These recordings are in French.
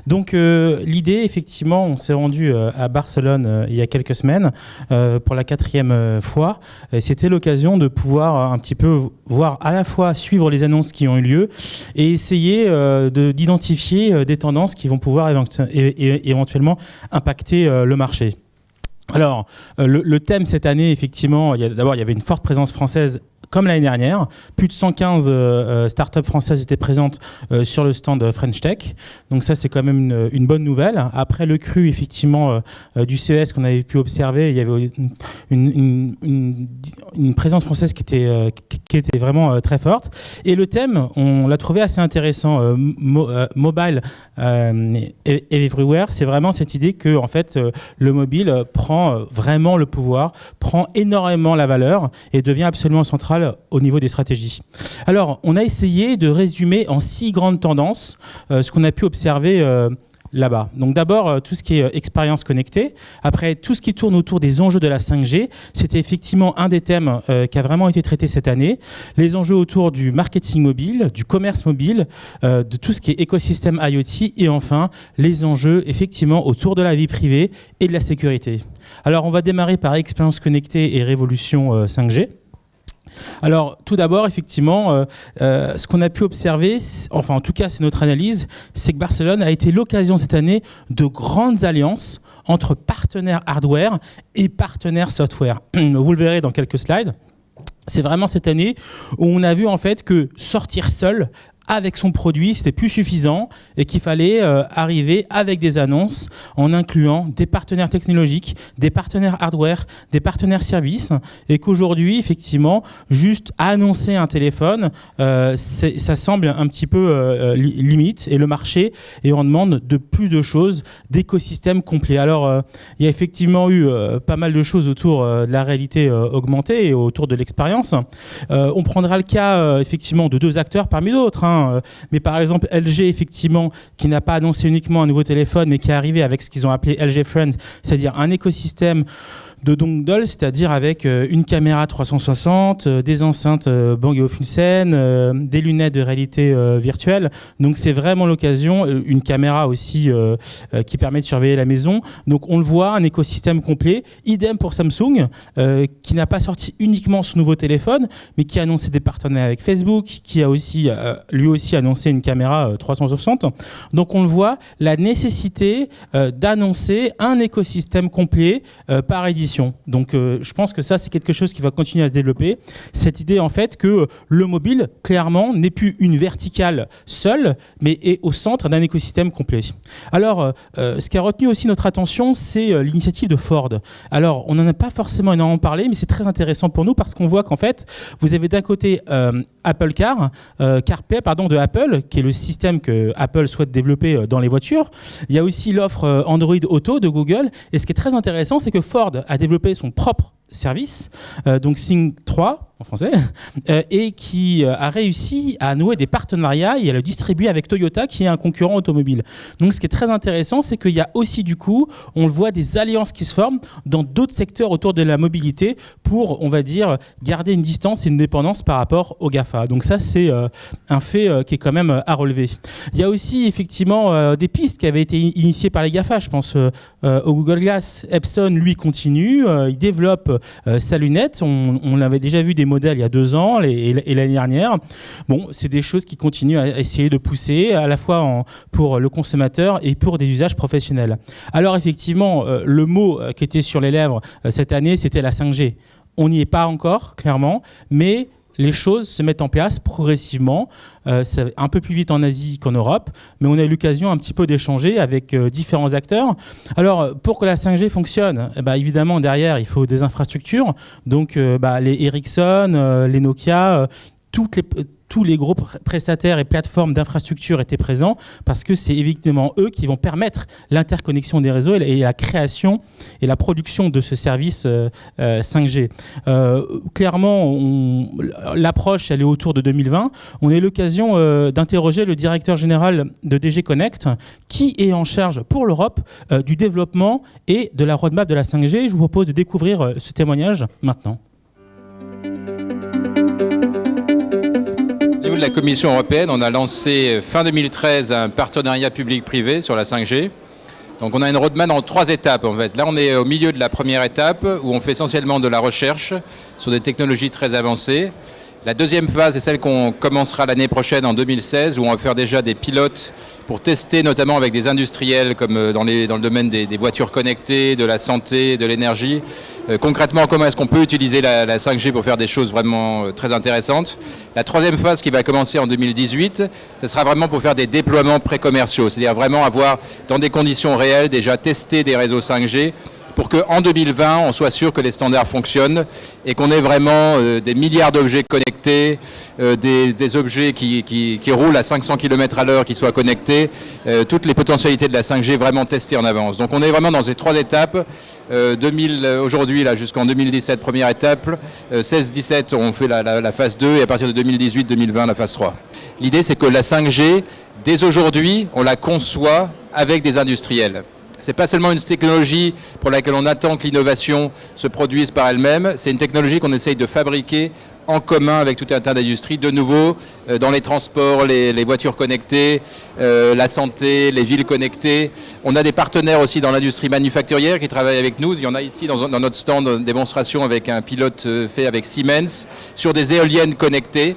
Donc l'idée, effectivement, on s'est rendu à Barcelone il y a quelques semaines pour la 4e fois. C'était l'occasion de pouvoir un petit peu voir à la fois suivre les annonces qui ont eu lieu et essayer d'identifier des tendances qui vont pouvoir éventuellement impacter le marché. Alors, le thème cette année, effectivement, d'abord, il y avait une forte présence française comme l'année dernière. Plus de 115 startups françaises étaient présentes sur le stand French Tech. Donc ça, c'est quand même une bonne nouvelle. Après le cru, effectivement, du CES qu'on avait pu observer, il y avait une présence française qui était vraiment très forte. Et le thème, on l'a trouvé assez intéressant. Mobile everywhere, c'est vraiment cette idée que en fait, le mobile prend vraiment le pouvoir, prend énormément la valeur et devient absolument central au niveau des stratégies. Alors, on a essayé de résumer en 6 grandes tendances ce qu'on a pu observer là-bas. Donc d'abord, tout ce qui est expérience connectée. Après, tout ce qui tourne autour des enjeux de la 5G. C'était effectivement un des thèmes qui a vraiment été traité cette année. Les enjeux autour du marketing mobile, du commerce mobile, de tout ce qui est écosystème IoT. Et enfin, les enjeux effectivement autour de la vie privée et de la sécurité. Alors, on va démarrer par expérience connectée et révolution 5G. Alors, tout d'abord, effectivement, ce qu'on a pu observer, enfin en tout cas c'est notre analyse, c'est que Barcelone a été l'occasion cette année de grandes alliances entre partenaires hardware et partenaires software. Vous le verrez dans quelques slides. C'est vraiment cette année où on a vu en fait que sortir seul avec son produit, c'était plus suffisant et qu'il fallait arriver avec des annonces en incluant des partenaires technologiques, des partenaires hardware, des partenaires services et qu'aujourd'hui, effectivement, juste annoncer un téléphone, ça semble un petit peu limite et le marché et on demande de plus de choses, d'écosystèmes complets. Alors, il y a effectivement eu pas mal de choses autour de la réalité augmentée et autour de l'expérience. On prendra le cas effectivement de 2 acteurs parmi d'autres, hein. Mais par exemple LG effectivement qui n'a pas annoncé uniquement un nouveau téléphone mais qui est arrivé avec ce qu'ils ont appelé LG Friends, c'est-à-dire un écosystème de dongle, c'est-à-dire avec une caméra 360, des enceintes Bang & Olufsen, des lunettes de réalité virtuelle. Donc c'est vraiment l'occasion, une caméra aussi qui permet de surveiller la maison. Donc on le voit, un écosystème complet. Idem pour Samsung, qui n'a pas sorti uniquement son nouveau téléphone, mais qui a annoncé des partenariats avec Facebook, qui a aussi lui aussi annoncé une caméra 360. Donc on le voit, la nécessité d'annoncer un écosystème complet par édition. Donc je pense que ça c'est quelque chose qui va continuer à se développer. Cette idée en fait que le mobile clairement n'est plus une verticale seule mais est au centre d'un écosystème complet. Alors ce qui a retenu aussi notre attention c'est l'initiative de Ford. Alors on n'en a pas forcément énormément parlé mais c'est très intéressant pour nous parce qu'on voit qu'en fait vous avez d'un côté Apple CarPlay de Apple qui est le système que Apple souhaite développer dans les voitures. Il y a aussi l'offre Android Auto de Google et ce qui est très intéressant c'est que Ford a développé son propre service, donc Sync 3 en français, et qui a réussi à nouer des partenariats et à le distribuer avec Toyota qui est un concurrent automobile. Donc ce qui est très intéressant, c'est qu'il y a aussi du coup, on le voit, des alliances qui se forment dans d'autres secteurs autour de la mobilité pour, on va dire, garder une distance et une dépendance par rapport aux GAFA. Donc ça, c'est un fait qui est quand même à relever. Il y a aussi effectivement des pistes qui avaient été initiées par les GAFA. Je pense au Google Glass. Epson, lui, continue. Il développe sa lunette. On l'avait déjà vu des modèles il y a 2 ans et l'année dernière. Bon, c'est des choses qui continuent à essayer de pousser à la fois pour le consommateur et pour des usages professionnels. Alors effectivement, le mot qui était sur les lèvres cette année, c'était la 5G. On n'y est pas encore, clairement, mais les choses se mettent en place progressivement. C'est un peu plus vite en Asie qu'en Europe, mais on a eu l'occasion un petit peu d'échanger avec différents acteurs. Alors, pour que la 5G fonctionne, évidemment, derrière, il faut des infrastructures. Donc, les Ericsson, les Nokia, tous les gros prestataires et plateformes d'infrastructures étaient présents parce que c'est évidemment eux qui vont permettre l'interconnexion des réseaux et la création et la production de ce service 5G. Clairement, l'approche, elle est autour de 2020. On a eu l'occasion d'interroger le directeur général de DG Connect qui est en charge pour l'Europe du développement et de la roadmap de la 5G. Je vous propose de découvrir ce témoignage maintenant. niveau de la Commission européenne, on a lancé fin 2013 un partenariat public-privé sur la 5G. Donc on a une roadmap en 3 étapes en fait. Là on est au milieu de la première étape où on fait essentiellement de la recherche sur des technologies très avancées. La deuxième phase est celle qu'on commencera l'année prochaine en 2016 où on va faire déjà des pilotes pour tester notamment avec des industriels comme dans le domaine des voitures connectées, de la santé, de l'énergie. Concrètement, comment est-ce qu'on peut utiliser la 5G pour faire des choses vraiment très intéressantes. La troisième phase qui va commencer en 2018, ce sera vraiment pour faire des déploiements pré-commerciaux, c'est-à-dire vraiment avoir dans des conditions réelles déjà testé des réseaux 5G pour qu'en 2020, on soit sûr que les standards fonctionnent et qu'on ait vraiment des milliards d'objets connectés, des objets qui roulent à 500 km à l'heure, qui soient connectés, toutes les potentialités de la 5G vraiment testées en avance. Donc on est vraiment dans ces 3 étapes. Aujourd'hui, là, jusqu'en 2017, première étape. 16-17, on fait la phase 2 et à partir de 2018-2020, la phase 3. L'idée, c'est que la 5G, dès aujourd'hui, on la conçoit avec des industriels. Ce n'est pas seulement une technologie pour laquelle on attend que l'innovation se produise par elle-même, c'est une technologie qu'on essaye de fabriquer en commun avec tout un tas d'industries, de nouveau dans les transports, les voitures connectées, la santé, les villes connectées. On a des partenaires aussi dans l'industrie manufacturière qui travaillent avec nous. Il y en a ici dans notre stand de démonstration avec un pilote fait avec Siemens sur des éoliennes connectées.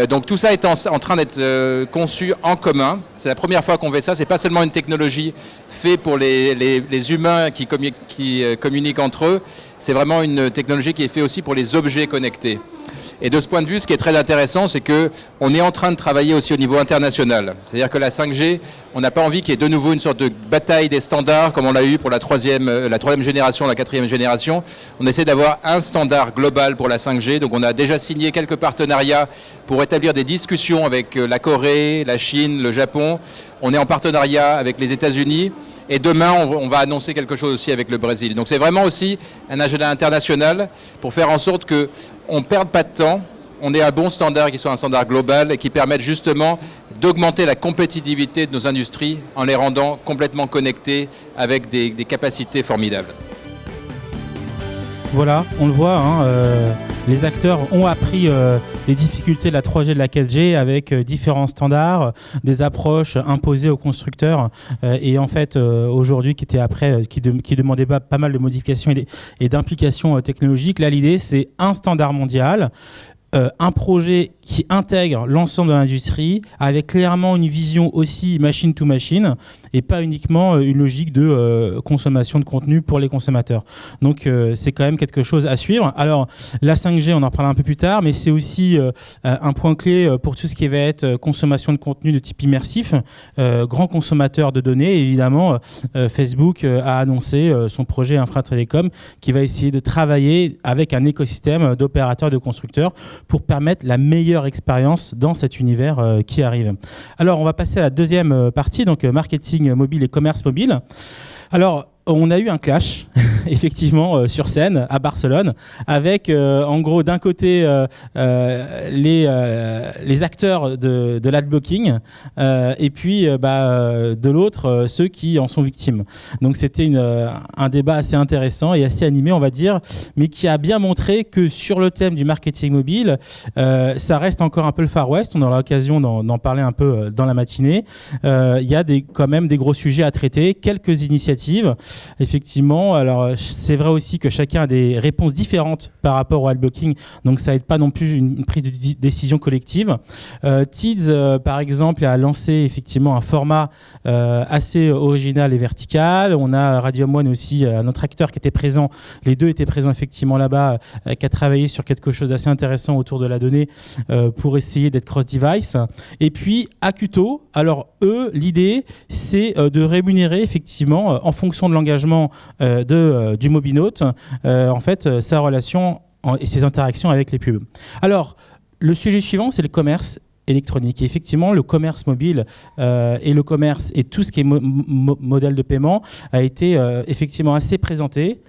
Donc tout ça est en train d'être conçu en commun. C'est la première fois qu'on fait ça. C'est pas seulement une technologie faite pour les humains qui communiquent entre eux. C'est vraiment une technologie qui est faite aussi pour les objets connectés. Et de ce point de vue, ce qui est très intéressant, c'est qu'on est en train de travailler aussi au niveau international. C'est-à-dire que la 5G, on n'a pas envie qu'il y ait de nouveau une sorte de bataille des standards, comme on l'a eu pour la troisième génération, la 4e génération. On essaie d'avoir un standard global pour la 5G. Donc on a déjà signé quelques partenariats pour établir des discussions avec la Corée, la Chine, le Japon. On est en partenariat avec les États-Unis. Et demain, on va annoncer quelque chose aussi avec le Brésil. Donc c'est vraiment aussi un agenda international pour faire en sorte qu'on ne perde pas de temps, on ait un bon standard qui soit un standard global et qui permette justement d'augmenter la compétitivité de nos industries en les rendant complètement connectées avec des capacités formidables. Voilà, on le voit, les acteurs ont appris les difficultés de la 3G et de la 4G avec différents standards, des approches imposées aux constructeurs et en fait aujourd'hui qui demandaient pas mal de modifications et d'implications technologiques. Là, l'idée, c'est un standard mondial, un projet qui intègre l'ensemble de l'industrie avec clairement une vision aussi machine to machine et pas uniquement une logique de consommation de contenu pour les consommateurs. Donc c'est quand même quelque chose à suivre. Alors la 5G, on en reparlera un peu plus tard, mais c'est aussi un point clé pour tout ce qui va être consommation de contenu de type immersif, grand consommateur de données. Évidemment, Facebook a annoncé son projet Infra-Télécom qui va essayer de travailler avec un écosystème d'opérateurs, de constructeurs pour permettre la meilleure expérience dans cet univers qui arrive. Alors, on va passer à la deuxième partie, donc marketing mobile et commerce mobile. Alors, on a eu un clash, effectivement, sur scène, à Barcelone, avec, en gros, d'un côté, les acteurs de l'adblocking, et puis, de l'autre, ceux qui en sont victimes. Donc, c'était un débat assez intéressant et assez animé, on va dire, mais qui a bien montré que sur le thème du marketing mobile, ça reste encore un peu le Far West. On aura l'occasion d'en parler un peu dans la matinée. Il y a quand même des gros sujets à traiter, quelques initiatives. Effectivement, alors c'est vrai aussi que chacun a des réponses différentes par rapport au adblocking, donc ça aide pas non plus une prise de décision collective. Teads, par exemple, a lancé effectivement un format assez original et vertical. On a Radium One aussi, un autre acteur qui était présent. Les deux étaient présents effectivement là-bas, qui a travaillé sur quelque chose d'assez intéressant autour de la donnée pour essayer d'être cross-device. Et puis Acuto, alors eux, l'idée, c'est de rémunérer effectivement en fonction de l'engagement du mobinaute, en fait, sa relation et ses interactions avec les pubs. Alors, le sujet suivant, c'est le commerce électronique. Et effectivement, le commerce mobile et le commerce et tout ce qui est modèle de paiement a été effectivement assez présenté.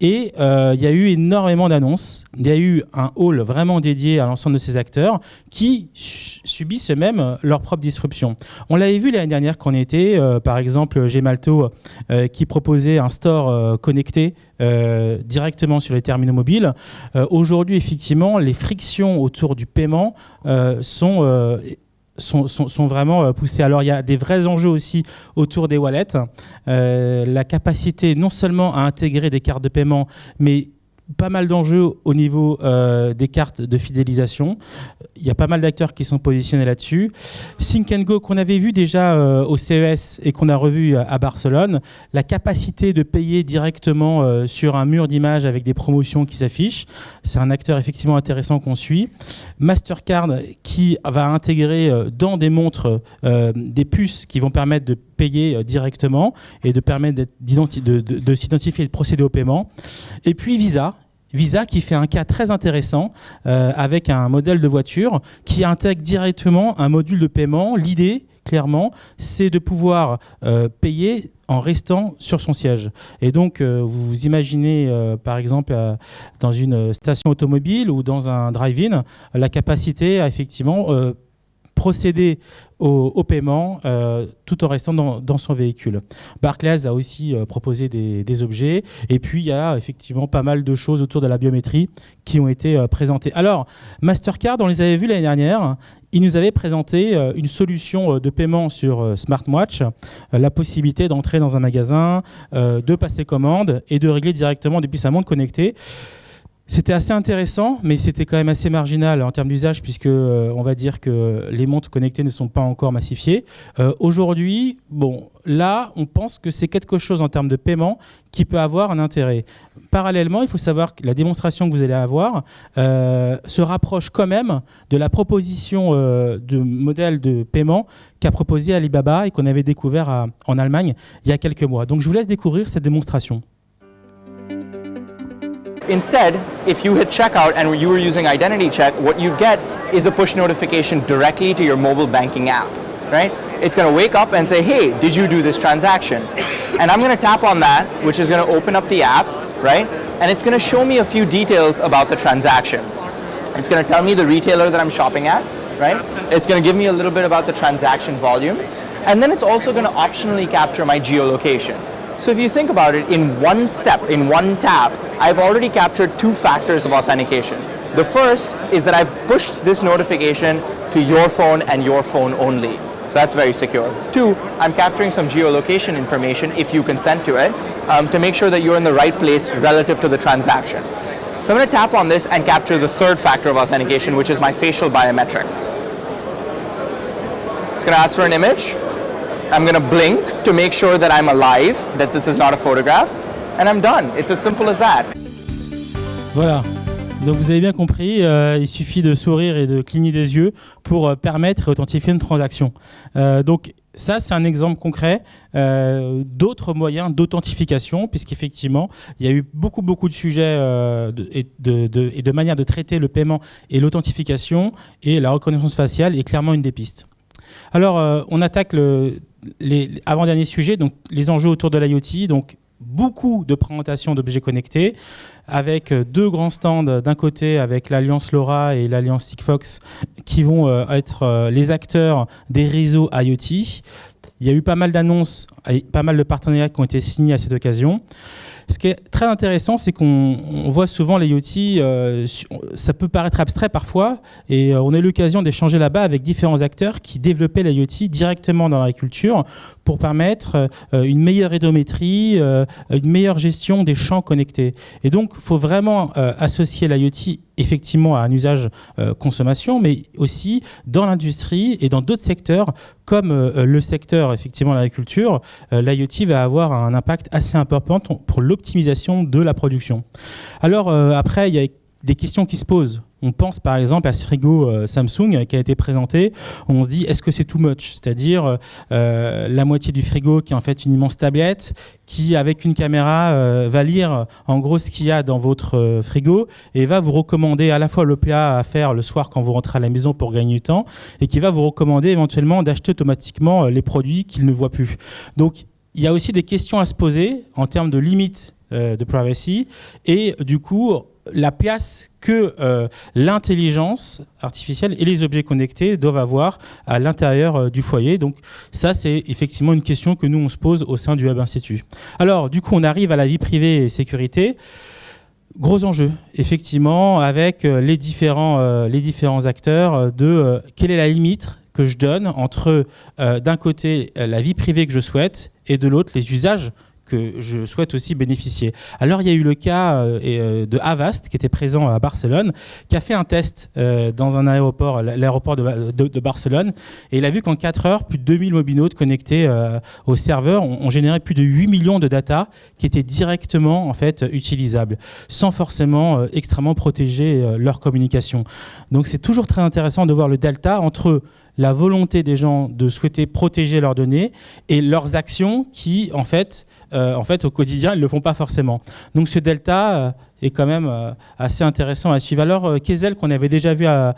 Et il y a eu énormément d'annonces. Il y a eu un hall vraiment dédié à l'ensemble de ces acteurs qui subissent eux-mêmes leur propre disruption. On l'avait vu l'année dernière quand on était, par exemple, Gemalto qui proposait un store connecté directement sur les terminaux mobiles. Aujourd'hui, effectivement, les frictions autour du paiement sont vraiment poussées. Alors, il y a des vrais enjeux aussi autour des wallets. La capacité non seulement à intégrer des cartes de paiement, mais pas mal d'enjeux au niveau des cartes de fidélisation. Il y a pas mal d'acteurs qui sont positionnés là-dessus. Sync & Go, qu'on avait vu déjà au CES et qu'on a revu à Barcelone, la capacité de payer directement sur un mur d'images avec des promotions qui s'affichent, c'est un acteur effectivement intéressant qu'on suit. Mastercard qui va intégrer dans des montres des puces qui vont permettre de payer directement et de permettre de s'identifier et de procéder au paiement. Et puis Visa qui fait un cas très intéressant avec un modèle de voiture qui intègre directement un module de paiement. L'idée, clairement, c'est de pouvoir payer en restant sur son siège. Et donc, vous imaginez, par exemple, dans une station automobile ou dans un drive-in, la capacité à effectivement procéder au paiement tout en restant dans son véhicule. Barclays a aussi proposé des objets et puis il y a effectivement pas mal de choses autour de la biométrie qui ont été présentées. Alors, Mastercard, on les avait vus l'année dernière, ils nous avaient présenté une solution de paiement sur smartwatch, la possibilité d'entrer dans un magasin, de passer commande et de régler directement depuis sa montre connectée. C'était assez intéressant, mais c'était quand même assez marginal en termes d'usage, puisque on va dire que les montres connectées ne sont pas encore massifiées. Aujourd'hui, là, on pense que c'est quelque chose en termes de paiement qui peut avoir un intérêt. Parallèlement, il faut savoir que la démonstration que vous allez avoir se rapproche quand même de la proposition de modèle de paiement qu'a proposé Alibaba et qu'on avait découvert en Allemagne il y a quelques mois. Donc je vous laisse découvrir cette démonstration. Instead, if you hit checkout and you were using Identity Check, what you get is a push notification directly to your mobile banking app, right? It's going to wake up and say, hey, did you do this transaction? And I'm going to tap on that, which is going to open up the app, right? And it's going to show me a few details about the transaction. It's going to tell me the retailer that I'm shopping at, right? It's going to give me a little bit about the transaction volume. And then it's also going to optionally capture my geolocation. So if you think about it, in one step, in one tap, I've already captured two factors of authentication. The first is that I've pushed this notification to your phone and your phone only. So that's very secure. Two, I'm capturing some geolocation information, if you consent to it, to make sure that you're in the right place relative to the transaction. So I'm going to tap on this and capture the third factor of authentication, which is my facial biometric. It's going to ask for an image. I'm going to blink to make sure that I'm alive, that this is not a photograph, and I'm done. It's as simple as that. Voilà. Donc vous avez bien compris, il suffit de sourire et de cligner des yeux pour permettre et authentifier une transaction. Donc ça, c'est un exemple concret d'autres moyens d'authentification, puisqu'effectivement, il y a eu beaucoup de sujets et de manières de traiter le paiement et l'authentification, et la reconnaissance faciale est clairement une des pistes. Alors, on attaque les avant-derniers sujets, donc les enjeux autour de l'IoT, donc beaucoup de présentations d'objets connectés, avec deux grands stands d'un côté avec l'Alliance LoRa et l'Alliance Sigfox qui vont être les acteurs des réseaux IoT. Il y a eu pas mal d'annonces, pas mal de partenariats qui ont été signés à cette occasion. Ce qui est très intéressant, c'est qu'on voit souvent l'IoT, ça peut paraître abstrait parfois, et on a eu l'occasion d'échanger là-bas avec différents acteurs qui développaient l'IoT directement dans l'agriculture pour permettre une meilleure édométrie, une meilleure gestion des champs connectés. Et donc, il faut vraiment associer l'IoT effectivement à un usage consommation, mais aussi dans l'industrie et dans d'autres secteurs, comme le secteur effectivement de l'agriculture. L'IoT va avoir un impact assez important pour l'optimisation de la production. Alors après, il y a des questions qui se posent. On pense par exemple à ce frigo Samsung qui a été présenté. On se dit, est-ce que c'est too much ? C'est-à-dire la moitié du frigo qui est en fait une immense tablette qui, avec une caméra, va lire en gros ce qu'il y a dans votre frigo et va vous recommander à la fois le plat à faire le soir quand vous rentrez à la maison pour gagner du temps et qui va vous recommander éventuellement d'acheter automatiquement les produits qu'il ne voit plus. Donc, il y a aussi des questions à se poser en termes de limites de privacy et du coup la place que l'intelligence artificielle et les objets connectés doivent avoir à l'intérieur du foyer. Donc ça, c'est effectivement une question que nous, on se pose au sein du Web Institute. Alors, du coup, on arrive à la vie privée et sécurité. Gros enjeu, effectivement, avec les différents acteurs de quelle est la limite que je donne entre, d'un côté, la vie privée que je souhaite et de l'autre, les usages que je souhaite aussi bénéficier. Alors, il y a eu le cas de Avast, qui était présent à Barcelone, qui a fait un test dans un aéroport, l'aéroport de Barcelone, et il a vu qu'en 4 heures, plus de 2000 mobinautes connectés au serveur ont généré plus de 8 millions de data qui étaient directement en fait, utilisables, sans forcément extrêmement protéger leur communication. Donc, c'est toujours très intéressant de voir le delta entre la volonté des gens de souhaiter protéger leurs données et leurs actions qui, en fait, au quotidien, ils ne le font pas forcément. Donc ce delta est quand même assez intéressant à suivre. Alors, Kezel, qu'on avait déjà vu à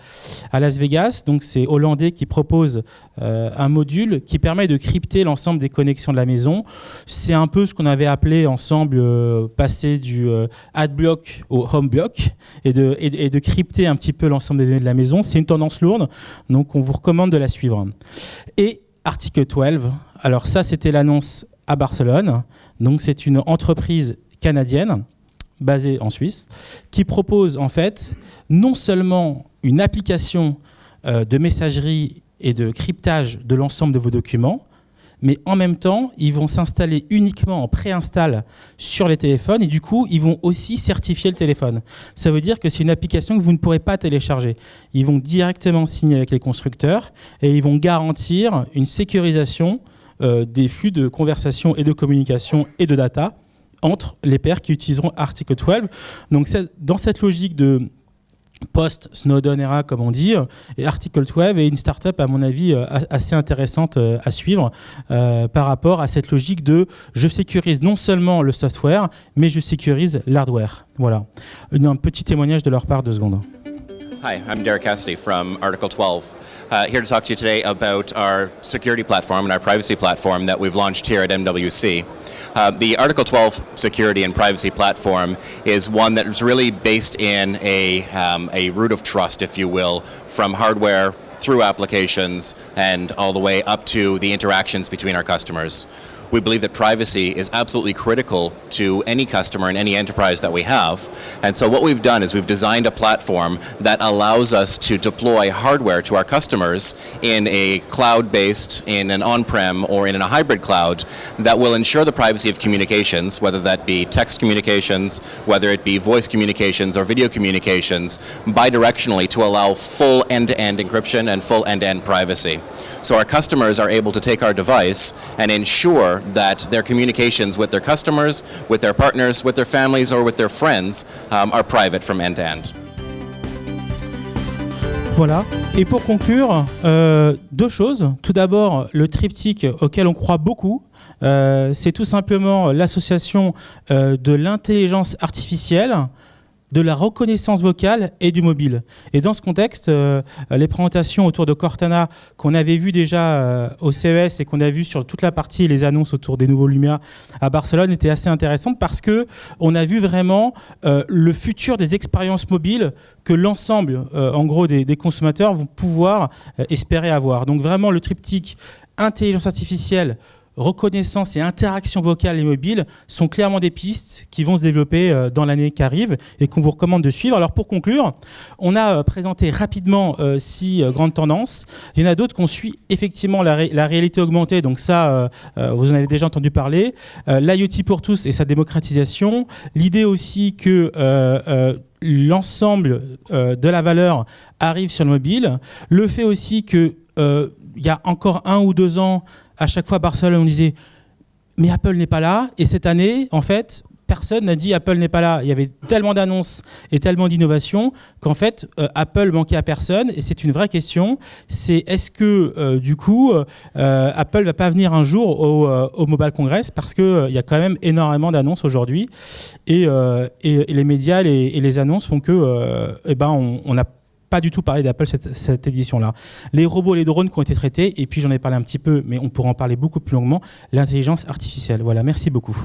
Las Vegas, donc c'est hollandais qui propose un module qui permet de crypter l'ensemble des connexions de la maison. C'est un peu ce qu'on avait appelé ensemble passer du adblock au homeblock et de crypter un petit peu l'ensemble des données de la maison. C'est une tendance lourde, donc on vous recommande de la suivre. Et Article 12, alors ça c'était l'annonce à Barcelone, donc c'est une entreprise canadienne basée en Suisse, qui propose en fait non seulement une application de messagerie et de cryptage de l'ensemble de vos documents, mais en même temps, ils vont s'installer uniquement en préinstall sur les téléphones et du coup, ils vont aussi certifier le téléphone. Ça veut dire que c'est une application que vous ne pourrez pas télécharger. Ils vont directement signer avec les constructeurs et ils vont garantir une sécurisation des flux de conversation et de communication et de data entre les pairs qui utiliseront Article 12. Donc, dans cette logique de post-Snowden era, comme on dit, et Article 12 est une start-up, à mon avis, assez intéressante à suivre par rapport à cette logique de je sécurise non seulement le software, mais je sécurise l'hardware. Voilà. Un petit témoignage de leur part, 2 secondes. Hi, I'm Derek Cassidy from Article 12. Here to talk to you today about our security platform and our privacy platform that we've launched here at MWC. The Article 12 security and privacy platform is one that is really based in a root of trust, if you will, from hardware through applications and all the way up to the interactions between our customers. We believe that privacy is absolutely critical to any customer and any enterprise that we have. And so what we've done is we've designed a platform that allows us to deploy hardware to our customers in a cloud-based, in an on-prem, or in a hybrid cloud that will ensure the privacy of communications, whether that be text communications, whether it be voice communications or video communications, bidirectionally to allow full end-to-end encryption and full end-to-end privacy. So our customers are able to take our device and ensure that their communications with their customers, with their partners, with their families, or with their friends are private from end to end. Voilà. Et pour conclure, 2 choses. Tout d'abord, le triptyque auquel on croit beaucoup, c'est tout simplement l'association de l'intelligence artificielle, de la reconnaissance vocale et du mobile. Et dans ce contexte, les présentations autour de Cortana qu'on avait vues déjà au CES et qu'on a vu sur toute la partie, les annonces autour des nouveaux Lumia à Barcelone étaient assez intéressantes parce qu'on a vu vraiment le futur des expériences mobiles que l'ensemble, en gros, des consommateurs vont pouvoir espérer avoir. Donc vraiment, le triptyque intelligence artificielle, reconnaissance et interaction vocale et mobile sont clairement des pistes qui vont se développer dans l'année qui arrive et qu'on vous recommande de suivre. Alors pour conclure, on a présenté rapidement 6 grandes tendances. Il y en a d'autres qu'on suit effectivement la réalité augmentée, donc ça vous en avez déjà entendu parler. L'IoT pour tous et sa démocratisation. L'idée aussi que l'ensemble de la valeur arrive sur le mobile. Le fait aussi que il y a encore 1 ou 2 ans, à chaque fois, Barcelone, on disait « mais Apple n'est pas là ». Et cette année, en fait, personne n'a dit « Apple n'est pas là ». Il y avait tellement d'annonces et tellement d'innovations qu'en fait, Apple manquait à personne. Et c'est une vraie question. C'est est-ce que, du coup, Apple ne va pas venir un jour au Mobile Congress parce qu'il y a quand même énormément d'annonces aujourd'hui. Et les médias et les annonces font que on a pas du tout parlé d'Apple cette édition-là. Les robots et les drones qui ont été traités, et puis j'en ai parlé un petit peu, mais on pourra en parler beaucoup plus longuement, l'intelligence artificielle. Voilà, merci beaucoup.